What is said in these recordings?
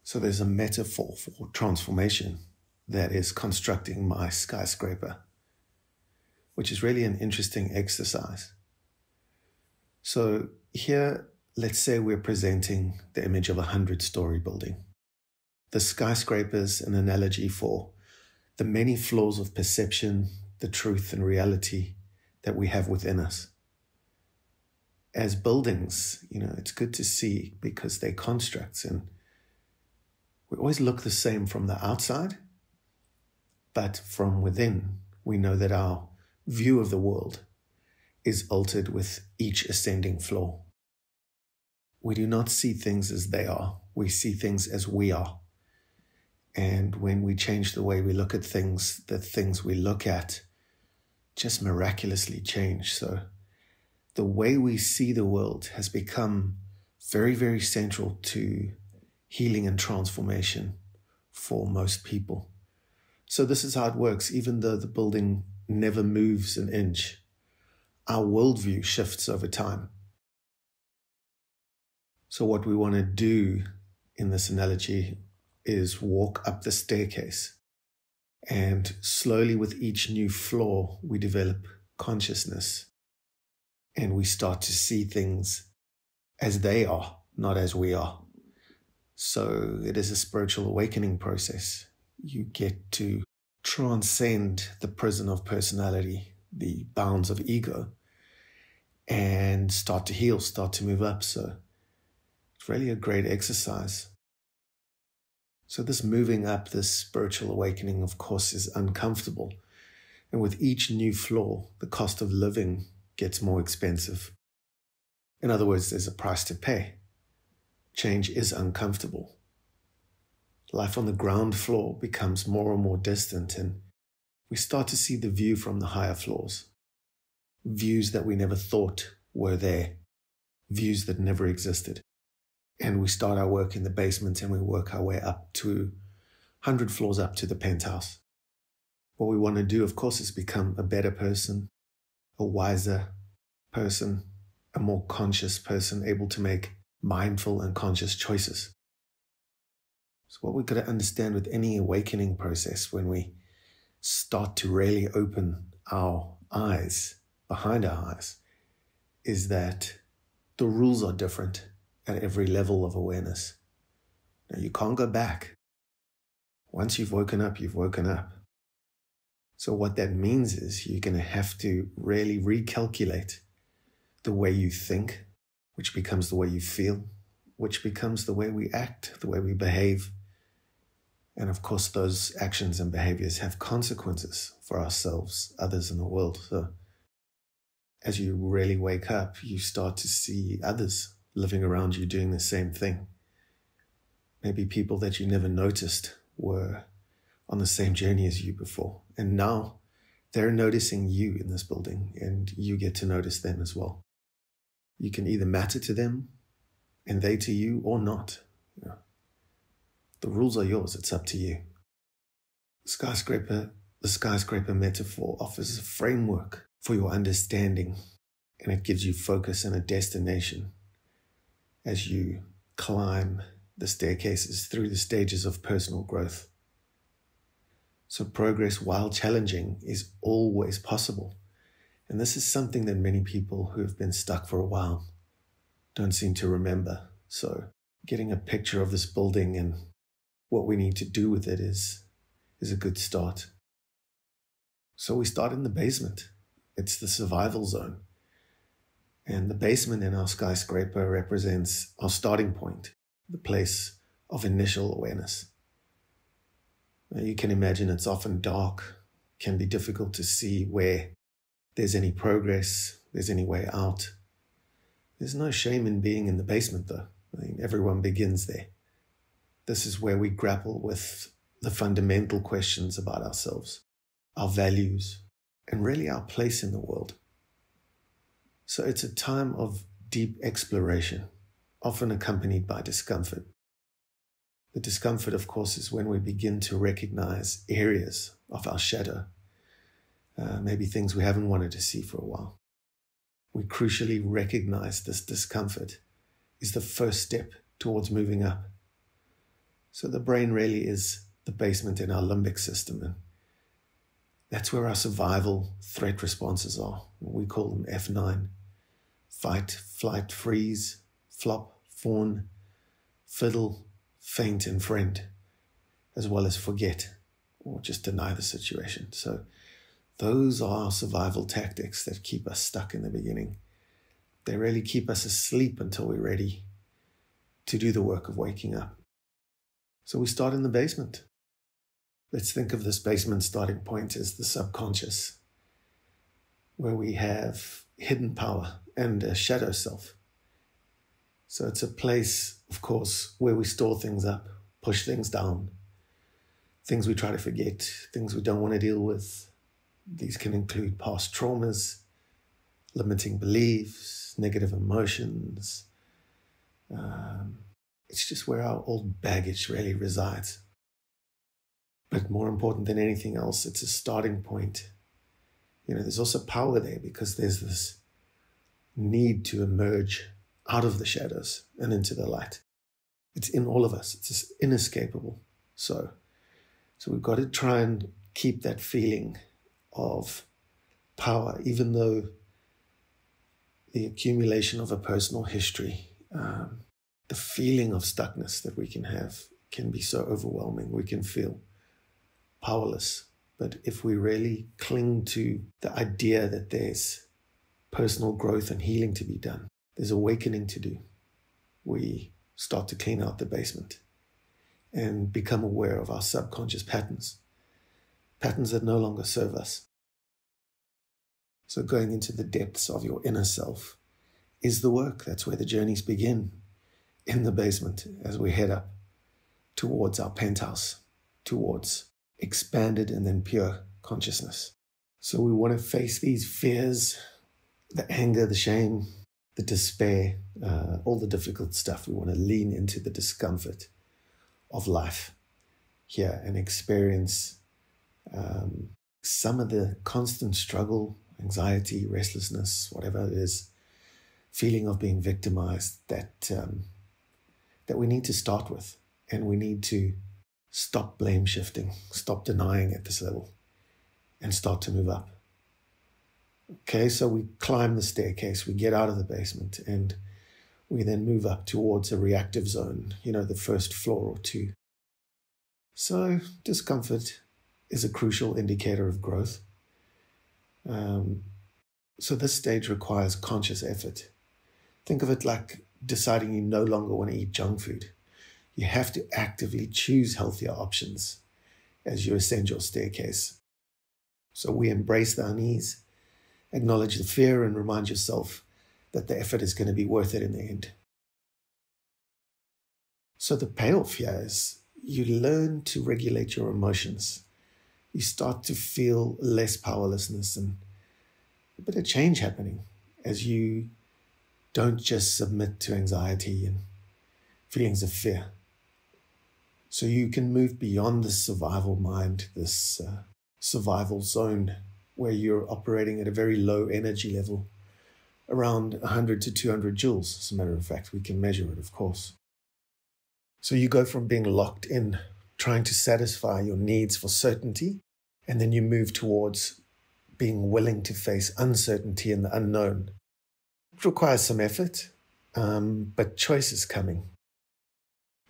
So there's a metaphor for transformation that is constructing my skyscraper, which is really an interesting exercise. So here, let's say we're presenting the image of a 100-story building. The skyscraper is an analogy for the many flaws of perception, the truth and reality that we have within us. As buildings, it's good to see because they're constructs and we always look the same from the outside, but from within, we know that our view of the world is altered with each ascending floor. We do not see things as they are. We see things as we are. And when we change the way we look at things, the things we look at just miraculously change. So the way we see the world has become very, very central to healing and transformation for most people. So this is how it works. Even though the building never moves an inch, our worldview shifts over time. So what we want to do in this analogy is walk up the staircase. And slowly with each new floor, we develop consciousness. And we start to see things as they are, not as we are. So it is a spiritual awakening process. You get to transcend the prison of personality, the bounds of ego, and start to heal, start to move up. So it's really a great exercise. So this moving up, this spiritual awakening, of course, is uncomfortable. And with each new floor, the cost of living gets more expensive. In other words, there's a price to pay. Change is uncomfortable. Life on the ground floor becomes more and more distant, and we start to see the view from the higher floors. Views that we never thought were there. Views that never existed. And we start our work in the basement and we work our way up to 100 floors up to the penthouse. What we want to do, of course, is become a better person, a wiser person, a more conscious person, able to make mindful and conscious choices. So what we've got to understand with any awakening process, when we start to really open our eyes, behind our eyes, is that the rules are different at every level of awareness. Now, you can't go back. Once you've woken up, you've woken up. So what that means is you're going to have to really recalculate the way you think, which becomes the way you feel, which becomes the way we act, the way we behave. And of course, those actions and behaviors have consequences for ourselves, others in the world. So as you really wake up, you start to see others living around you doing the same thing. Maybe people that you never noticed were on the same journey as you before. And now they're noticing you in this building, and you get to notice them as well. You can either matter to them and they to you, or not. The rules are yours. It's up to you. The skyscraper metaphor offers a framework for your understanding, and it gives you focus and a destination as you climb the staircases through the stages of personal growth. So progress, while challenging, is always possible. And this is something that many people who have been stuck for a while don't seem to remember. So getting a picture of this building and what we need to do with it is a good start. So we start in the basement. It's the survival zone. And the basement in our skyscraper represents our starting point, the place of initial awareness. Now, you can imagine it's often dark, can be difficult to see where there's any progress, there's any way out. There's no shame in being in the basement, though. Everyone begins there. This is where we grapple with the fundamental questions about ourselves, our values, and really our place in the world. So it's a time of deep exploration, often accompanied by discomfort. The discomfort, of course, is when we begin to recognize areas of our shadow, maybe things we haven't wanted to see for a while. We crucially recognize this discomfort is the first step towards moving up. So the brain really is the basement in our limbic system, and that's where our survival threat responses are. We call them F9. Fight, flight, freeze, flop, fawn, fiddle, faint, and friend, as well as forget or just deny the situation. So those are survival tactics that keep us stuck in the beginning. They really keep us asleep until we're ready to do the work of waking up. So we start in the basement. Let's think of this basement starting point as the subconscious, where we have hidden power and a shadow self. So it's a place, of course, where we store things up, push things down, things we try to forget, things we don't want to deal with. These can include past traumas, limiting beliefs, negative emotions. It's just where our old baggage really resides. But more important than anything else, it's a starting point. There's also power there because there's this need to emerge out of the shadows and into the light. It's in all of us. It's just inescapable. So we've got to try and keep that feeling of power, even though the accumulation of a personal history, the feeling of stuckness that we can have can be so overwhelming. We can feel powerless. But if we really cling to the idea that there's personal growth and healing to be done, there's awakening to do, we start to clean out the basement and become aware of our subconscious patterns that no longer serve us. So going into the depths of your inner self is the work. That's where the journeys begin, in the basement, as we head up towards our penthouse, towards expanded and then pure consciousness. So we want to face these fears, the anger, the shame, the despair, all the difficult stuff. We want to lean into the discomfort of life here and experience some of the constant struggle, anxiety, restlessness, whatever it is, feeling of being victimized that we need to start with. And we need to stop blame shifting, stop denying at this level, and start to move up. Okay, so we climb the staircase, we get out of the basement, and we then move up towards a reactive zone, the first floor or two. So discomfort is a crucial indicator of growth. So this stage requires conscious effort. Think of it like deciding you no longer want to eat junk food. You have to actively choose healthier options as you ascend your staircase. So we embrace the unease, acknowledge the fear, and remind yourself that the effort is going to be worth it in the end. So the payoff here is you learn to regulate your emotions. You start to feel less powerlessness and a bit of change happening as you don't just submit to anxiety and feelings of fear. So you can move beyond the survival mind, this survival zone where you're operating at a very low energy level, around 100 to 200 joules. As a matter of fact, we can measure it, of course. So you go from being locked in, trying to satisfy your needs for certainty, and then you move towards being willing to face uncertainty and the unknown. It requires some effort, but choice is coming.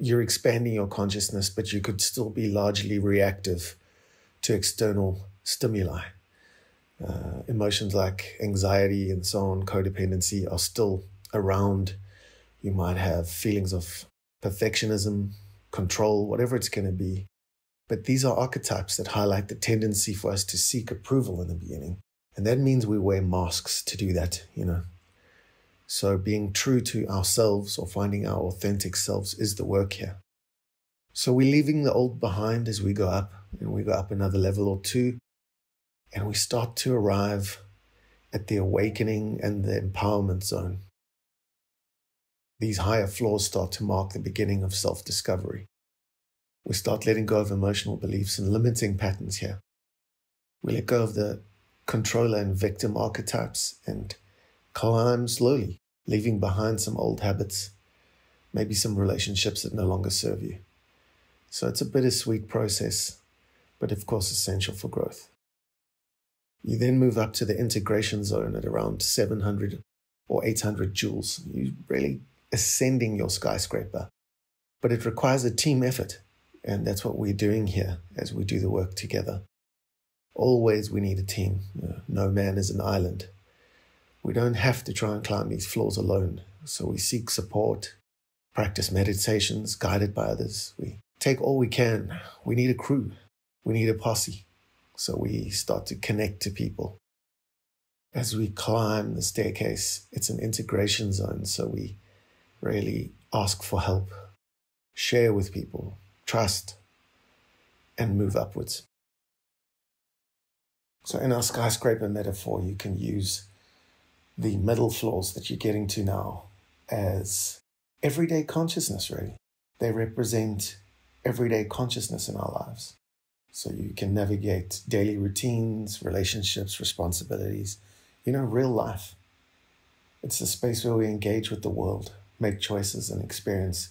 You're expanding your consciousness, but you could still be largely reactive to external stimuli. Emotions like anxiety and so on, codependency, are still around. You might have feelings of perfectionism, control, whatever it's going to be. But these are archetypes that highlight the tendency for us to seek approval in the beginning. And that means we wear masks to do that, So being true to ourselves or finding our authentic selves is the work here. So we're leaving the old behind as we go up, and we go up another level or two, and we start to arrive at the awakening and the empowerment zone. These higher floors start to mark the beginning of self-discovery. We start letting go of emotional beliefs and limiting patterns here. We let go of the controller and victim archetypes and climb slowly, leaving behind some old habits, maybe some relationships that no longer serve you. So it's a bittersweet process, but of course essential for growth. You then move up to the integration zone at around 700 or 800 joules. You're really ascending your skyscraper, but it requires a team effort. And that's what we're doing here as we do the work together. Always we need a team. No man is an island. We don't have to try and climb these floors alone. So we seek support, practice meditations guided by others. We take all we can. We need a crew. We need a posse. So we start to connect to people. As we climb the staircase, it's an integration zone. So we really ask for help, share with people, trust, and move upwards. So in our skyscraper metaphor, you can use the middle floors that you're getting to now as everyday consciousness, really. They represent everyday consciousness in our lives. So you can navigate daily routines, relationships, responsibilities, real life. It's a space where we engage with the world, make choices, and experience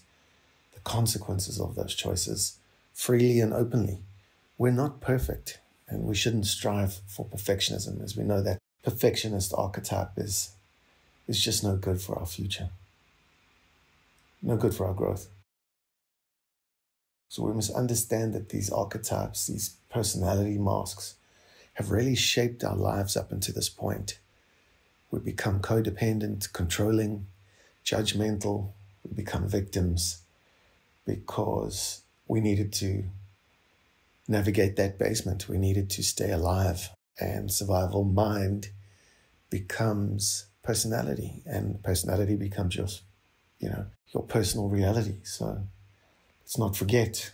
the consequences of those choices freely and openly. We're not perfect, and we shouldn't strive for perfectionism, as we know that perfectionist archetype is just no good for our future, no good for our growth. So we must understand that these archetypes, these personality masks, have really shaped our lives up until this point. We become codependent, controlling, judgmental. We become victims because we needed to navigate that basement. We needed to stay alive, and survival mind becomes personality, and personality becomes your personal reality. So let's not forget,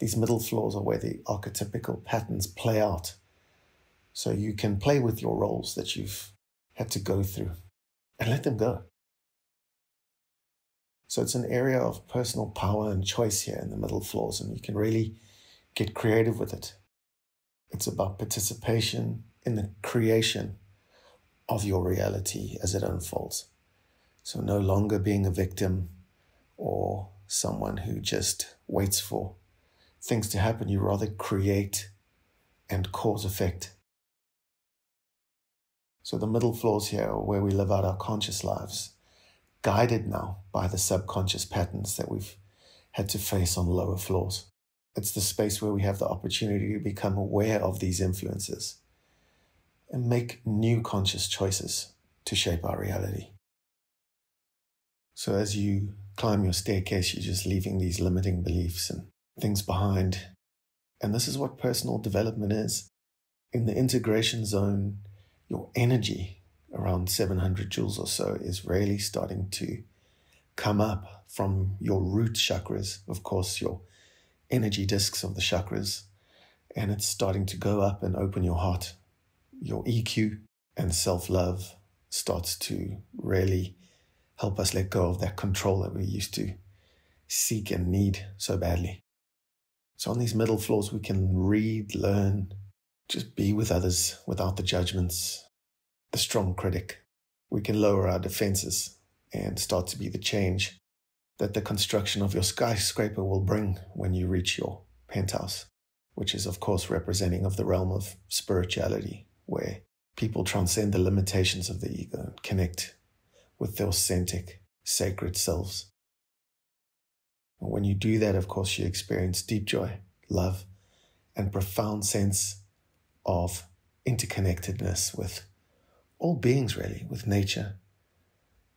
these middle floors are where the archetypical patterns play out. So you can play with your roles that you've had to go through and let them go. So it's an area of personal power and choice here in the middle floors, and you can really get creative with it. It's about participation in the creation of your reality as it unfolds. So no longer being a victim or someone who just waits for things to happen. You rather create and cause effect. So the middle floors here are where we live out our conscious lives, guided now by the subconscious patterns that we've had to face on lower floors. It's the space where we have the opportunity to become aware of these influences and make new conscious choices to shape our reality. So as you climb your staircase, you're just leaving these limiting beliefs and things behind. And this is what personal development is. In the integration zone, your energy around 700 joules or so is really starting to come up from your root chakras, of course, your energy discs of the chakras, and it's starting to go up and open your heart. Your EQ and self-love starts to really help us let go of that control that we used to seek and need so badly. So on these middle floors, we can read, learn, just be with others without the judgments, the strong critic. We can lower our defenses and start to be the change that the construction of your skyscraper will bring when you reach your penthouse, which is of course representing of the realm of spirituality, where people transcend the limitations of the ego and connect with their authentic, sacred selves. And when you do that, of course, you experience deep joy, love, and profound sense of interconnectedness with all beings, really, with nature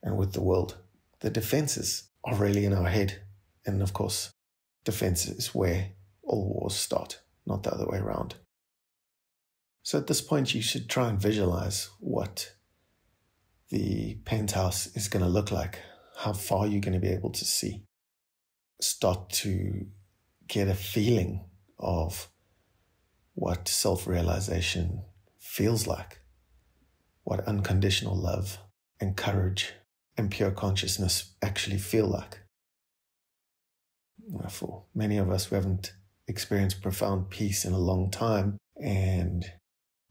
and with the world. The defenses are really in our head. And of course, defense is where all wars start, not the other way around. So at this point, you should try and visualize what the penthouse is going to look like, how far you're going to be able to see. Start to get a feeling of what self-realization feels like, what unconditional love and courage and pure consciousness actually feel like. For many of us, we haven't experienced profound peace in a long time, and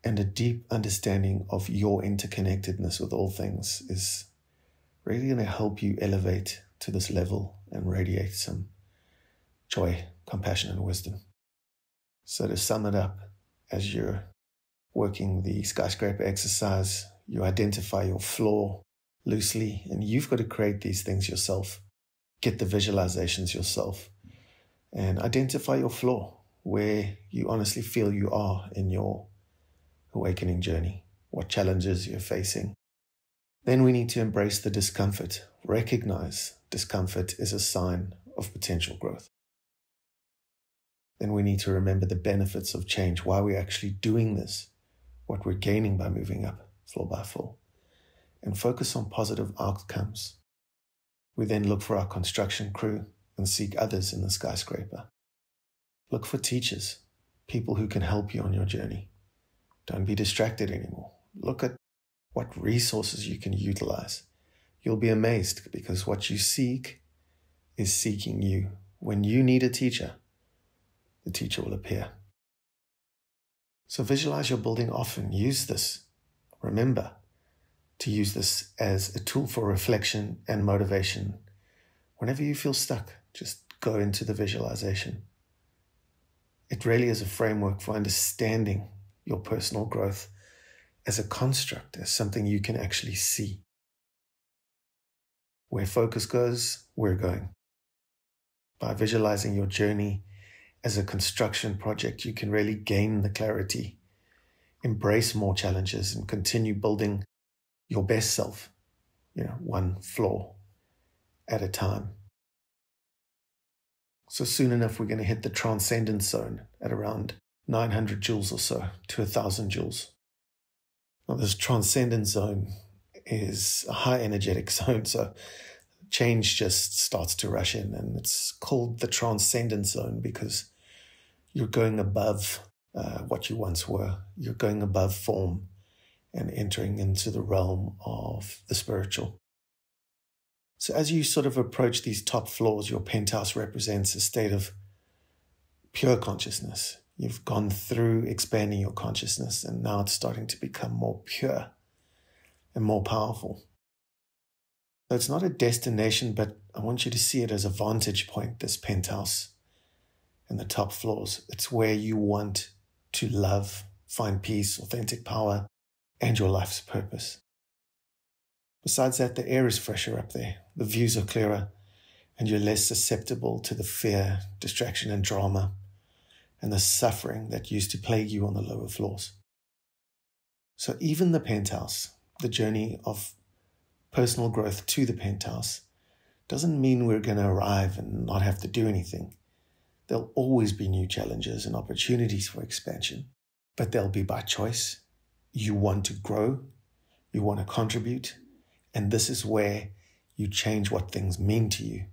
a deep understanding of your interconnectedness with all things is really going to help you elevate to this level and radiate some joy, compassion, and wisdom. So to sum it up, as you're working the skyscraper exercise, you identify your floor loosely, and you've got to create these things yourself. Get the visualizations yourself and identify your floor, where you honestly feel you are in your awakening journey, what challenges you're facing. Then we need to embrace the discomfort. Recognize discomfort is a sign of potential growth. Then we need to remember the benefits of change, why we're actually doing this, what we're gaining by moving up floor by floor, and focus on positive outcomes. We then look for our construction crew and seek others in the skyscraper. Look for teachers, people who can help you on your journey. Don't be distracted anymore. Look at what resources you can utilize. You'll be amazed because what you seek is seeking you. When you need a teacher, the teacher will appear. So visualize your building often. Use this. Remember to use this as a tool for reflection and motivation. Whenever you feel stuck, just go into the visualization. It really is a framework for understanding your personal growth as a construct, as something you can actually see. Where focus goes, we're going. By visualizing your journey as a construction project, you can really gain the clarity, embrace more challenges, and continue building your best self, one floor at a time. So soon enough, we're going to hit the Transcendance Zone at around 900 joules or so to 1,000 joules. Now, this Transcendance Zone is a high energetic zone, so change just starts to rush in, and it's called the Transcendance Zone because you're going above what you once were. You're going above form and entering into the realm of the spiritual. So as you sort of approach these top floors, your penthouse represents a state of pure consciousness. You've gone through expanding your consciousness, and now it's starting to become more pure and more powerful. So it's not a destination, but I want you to see it as a vantage point, this penthouse and the top floors. It's where you want to love, find peace, authentic power, and your life's purpose. Besides that, the air is fresher up there, the views are clearer, and you're less susceptible to the fear, distraction, and drama, and the suffering that used to plague you on the lower floors. So even the penthouse, the journey of personal growth to the penthouse, doesn't mean we're going to arrive and not have to do anything. There'll always be new challenges and opportunities for expansion, but they'll be by choice. You want to grow, you want to contribute, and this is where you change what things mean to you.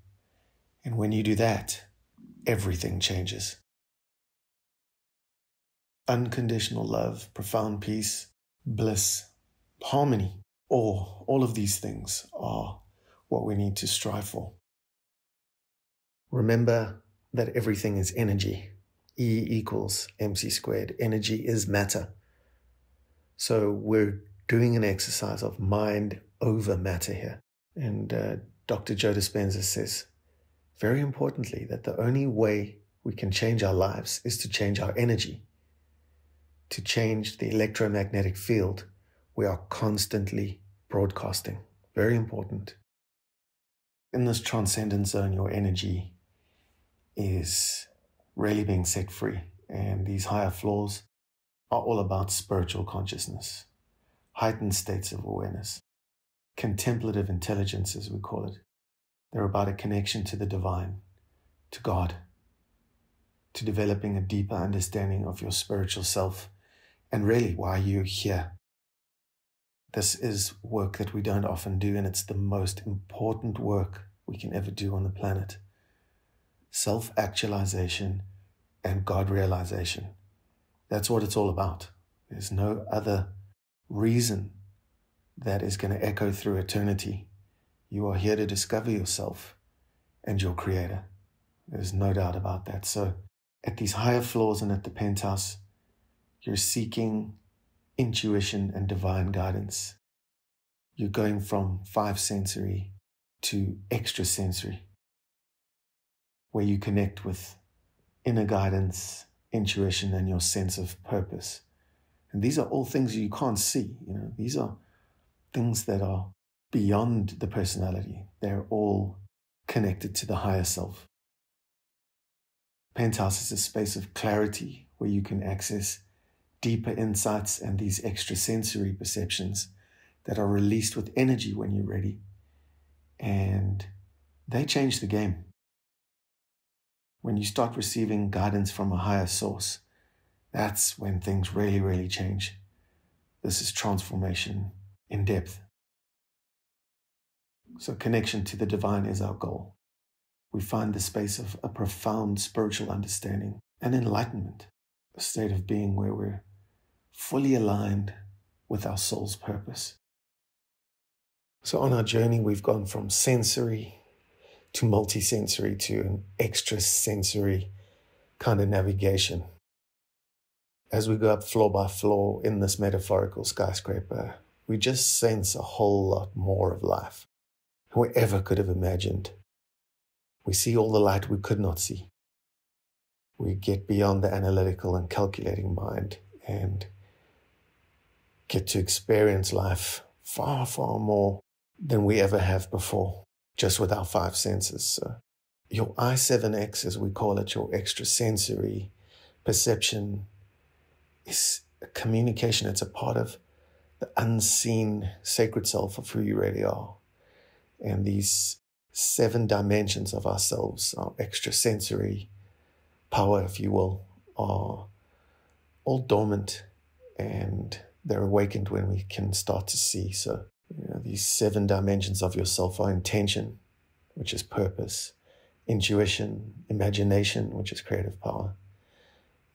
And when you do that, everything changes. Unconditional love, profound peace, bliss, harmony, all of these things are what we need to strive for. Remember that everything is energy. E equals mc squared. Energy is matter. So we're doing an exercise of mind over matter here. And Dr. Joe Dispenza says, very importantly, that the only way we can change our lives is to change our energy. To change the electromagnetic field, we are constantly broadcasting. Very important. In this Transcendence Zone, your energy is really being set free. And these higher floors are all about spiritual consciousness, heightened states of awareness, contemplative intelligence, as we call it. They're about a connection to the divine, to God, to developing a deeper understanding of your spiritual self and really why you're here. This is work that we don't often do, and it's the most important work we can ever do on the planet. Self-actualization and God realization. That's what it's all about. There's no other reason that is going to echo through eternity. You are here to discover yourself and your creator. There's no doubt about that. So at these higher floors and at the penthouse, you're seeking intuition and divine guidance. You're going from 5 sensory to extrasensory. where you connect with inner guidance, intuition, and your sense of purpose. And these are all things you can't see. These are things that are beyond the personality. They're all connected to the higher self. Penthouse is a space of clarity where you can access deeper insights and these extrasensory perceptions that are released with energy when you're ready. And they change the game. When you start receiving guidance from a higher source, that's when things really, really change. This is transformation in depth. So connection to the divine is our goal. We find the space of a profound spiritual understanding and enlightenment, a state of being where we're fully aligned with our soul's purpose. So on our journey, we've gone from sensory to multisensory to an extrasensory kind of navigation. As we go up floor by floor in this metaphorical skyscraper, we just sense a whole lot more of life than we ever could have imagined. We see all the light we could not see. We get beyond the analytical and calculating mind and get to experience life far, far more than we ever have before, just with our five senses. So your I7X, as we call it, your extrasensory perception, is a communication. It's a part of the unseen sacred self of who you really are. And these 7 dimensions of ourselves, our extrasensory power, if you will, are all dormant, and they're awakened when we can start to see. So, these 7 dimensions of yourself are intention, which is purpose, intuition, imagination, which is creative power,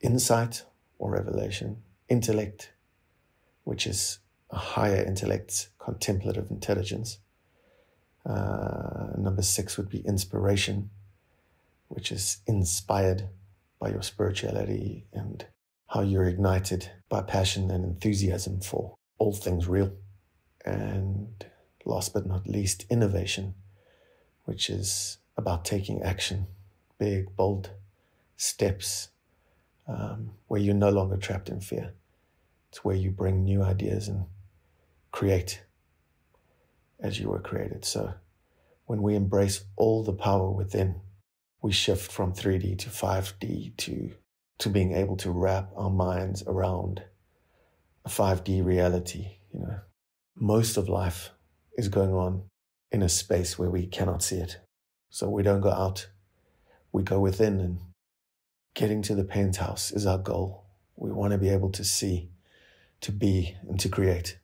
insight or revelation, intellect, which is a higher intellect, contemplative intelligence. Number 6 would be inspiration, which is inspired by your spirituality and how you're ignited by passion and enthusiasm for all things real. And last but not least, innovation, which is about taking action, big, bold steps, where you're no longer trapped in fear. It's where you bring new ideas and create as you were created. So when we embrace all the power within, we shift from 3D to 5D to being able to wrap our minds around a 5D reality. Most of life is going on in a space where we cannot see it. So we don't go out, we go within, and getting to the penthouse is our goal. We want to be able to see, to be, and to create.